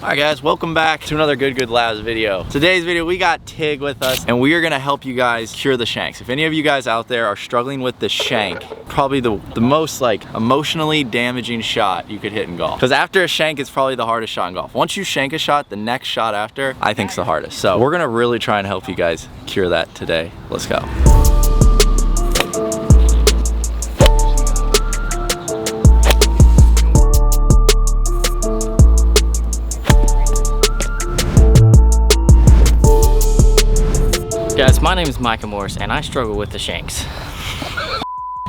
Alright guys, welcome back to another Good Labs video. Today's video we got Tig with us and we are going to help you guys cure the shanks. If any of you guys out there are struggling with the shank, probably the most like emotionally damaging shot you could hit in golf. Because after a shank it's probably the hardest shot in golf. Once you shank a shot, the next shot after I think is the hardest. So we're going to really try and help you guys cure that today. Let's go. Guys, my name is Micah and I struggle with the shanks.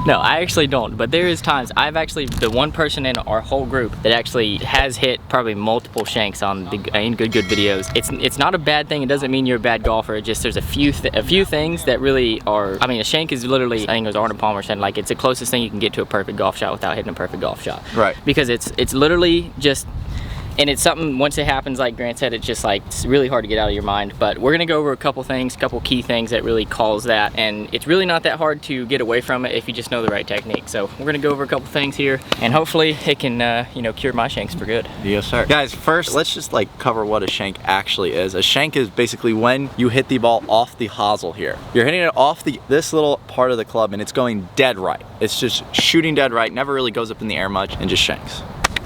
No, I actually don't, but there is times I've actually the one person in our whole group that actually has hit probably multiple shanks on the in good videos. It's not a bad thing. It doesn't mean you're a bad golfer. It just there's a few things that really are. I mean, a shank is literally, I think it was Arnold Palmer said, like it's the closest thing you can get to a perfect golf shot without hitting a perfect golf shot. Right. Because it's literally just. And it's something, once it happens, like Grant said, it's just like, it's really hard to get out of your mind. But we're gonna go over a couple key things that really cause that. And it's really not that hard to get away from it if you just know the right technique. So we're gonna go over a couple things here and hopefully it can, you know, cure my shanks for good. Yes, sir. Guys, first, let's just like cover what a shank actually is. A shank is basically when you hit the ball off the hosel here. You're hitting it off this little part of the club and it's going dead right. It's just shooting dead right, never really goes up in the air much and just shanks.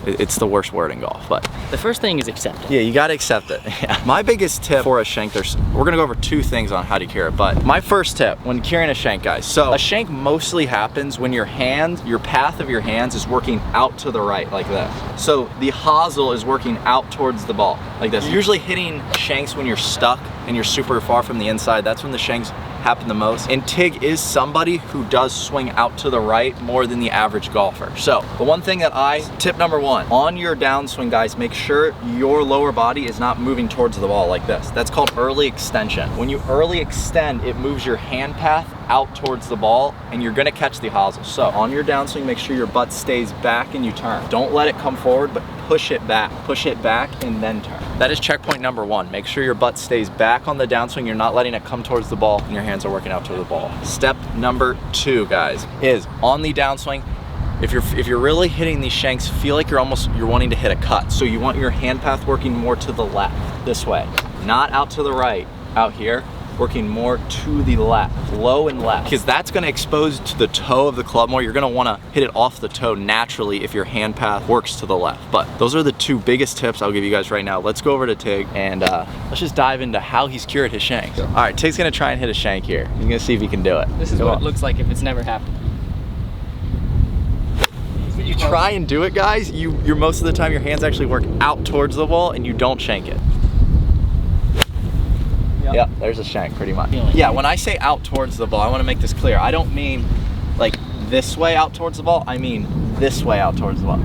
It's the worst word in golf, but the first thing is accept it. Yeah, you gotta accept it. Yeah. My biggest tip for a shank, we're gonna go over two things on how to cure it, but my first tip when curing a shank, guys. So a shank mostly happens when your path of your hands is working out to the right like this. So the hosel is working out towards the ball like this. You're usually hitting shanks when you're stuck and you're super far from the inside. That's when the shanks happen the most. And Tig is somebody who does swing out to the right more than the average golfer. So the one thing that tip number one, on your downswing, guys, make sure your lower body is not moving towards the ball like this. That's called early extension. When you early extend, it moves your hand path out towards the ball and you're gonna catch the hosel. So on your downswing, make sure your butt stays back and you turn. Don't let it come forward, but push it back and then turn. That is checkpoint number one. Make sure your butt stays back on the downswing. You're not letting it come towards the ball and your hands are working out toward the ball. Step number two, guys, is on the downswing, if you're really hitting these shanks, feel like you're wanting to hit a cut. So you want your hand path working more to the left, this way. Not out to the right, out here. Working more to the left, low and left, because that's going to expose to the toe of the club more. You're going to want to hit it off the toe naturally if your hand path works to the left. But those are the two biggest tips I'll give you guys right now. Let's go over to Tig and let's just dive into how he's cured his shanks. All right, Tig's going to try and hit a shank here. He's going to see if he can do it. This is what it looks like if it's never happened. When you try and do it, guys, you're most of the time your hands actually work out towards the ball and you don't shank it. Yeah, there's a shank pretty much. Yeah, when I say out towards the ball, I want to make this clear. I don't mean like this way out towards the ball. I mean this way out towards the ball.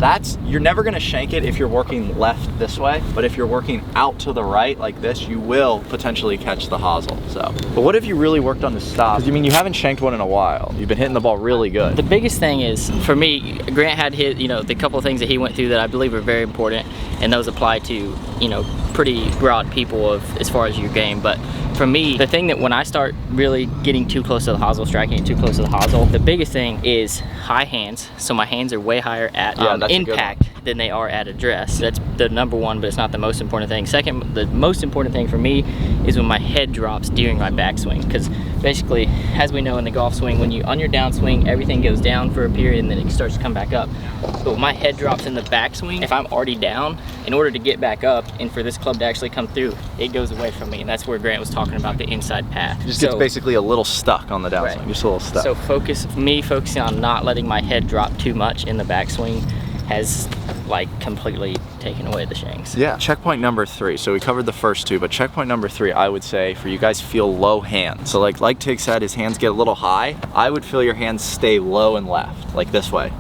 You're never going to shank it if you're working left this way, but if you're working out to the right like this, you will potentially catch the hosel. So, but what if you really worked on the stop? You mean you haven't shanked one in a while. You've been hitting the ball really good. The biggest thing is, for me, Grant had hit, you know, the couple of things that he went through that I believe are very important, and those apply to, you know, pretty broad people as far as your game. But for me, the thing that when I start really getting too close to the hosel, striking it too close to the hosel, the biggest thing is high hands. So my hands are way higher at impact than they are at address. That's the number one, but it's not the most important thing. Second, the most important thing for me is when my head drops during my backswing, because basically, as we know in the golf swing, when you on your downswing, everything goes down for a period and then it starts to come back up. But when my head drops in the backswing, if I'm already down, in order to get back up and for this club to actually come through, it goes away from me, and that's where Grant was talking about the inside path. Just gets basically a little stuck on the downswing, right. Just a little stuck. So focusing on not letting my head drop too much in the backswing has like completely taken away the shanks. Yeah. Checkpoint number three. So we covered the first two, but checkpoint number three, I would say for you guys, feel low hands. So like Tig said, his hands get a little high. I would feel your hands stay low and left, like this way,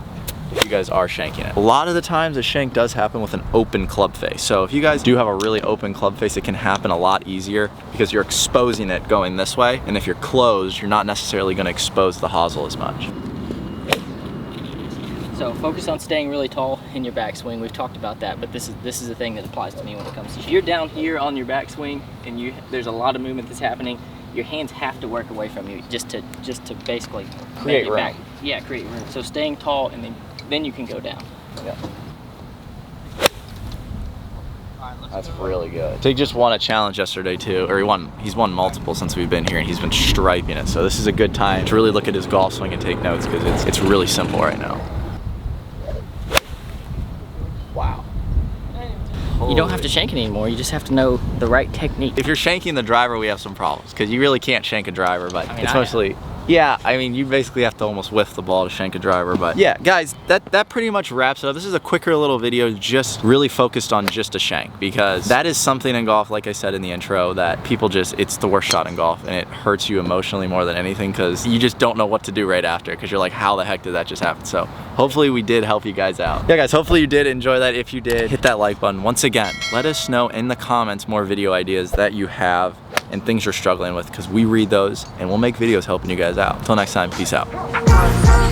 if you guys are shanking it. A lot of the times a shank does happen with an open club face. So if you guys do have a really open club face, it can happen a lot easier because you're exposing it going this way. And if you're closed, you're not necessarily going to expose the hosel as much. So focus on staying really tall in your backswing. We've talked about that, but this is the thing that applies to me when it comes to, you're down here on your backswing and there's a lot of movement that's happening. Your hands have to work away from you just to basically create room. Back. Yeah, create room. So staying tall and then you can go down. Yeah. All right, That's really good. Tig just won a challenge yesterday too, or he's won multiple since we've been here, and he's been striping it. So this is a good time to really look at his golf swing and take notes, because it's really simple right now. Wow. You don't have to shank it anymore, you just have to know the right technique. If you're shanking the driver, we have some problems, because you really can't shank a driver, but it's I mostly... Yeah, I mean, you basically have to almost whiff the ball to shank a driver, but yeah, guys, that pretty much wraps it up. This is a quicker little video, just really focused on just a shank, because that is something in golf, like I said in the intro, that people it's the worst shot in golf, and it hurts you emotionally more than anything, because you just don't know what to do right after, because you're like, how the heck did that just happen? So hopefully we did help you guys out. Yeah, guys, hopefully you did enjoy that. If you did, hit that like button. Once again, let us know in the comments more video ideas that you have and things you're struggling with, because we read those and we'll make videos helping you guys out. Until next time, peace out.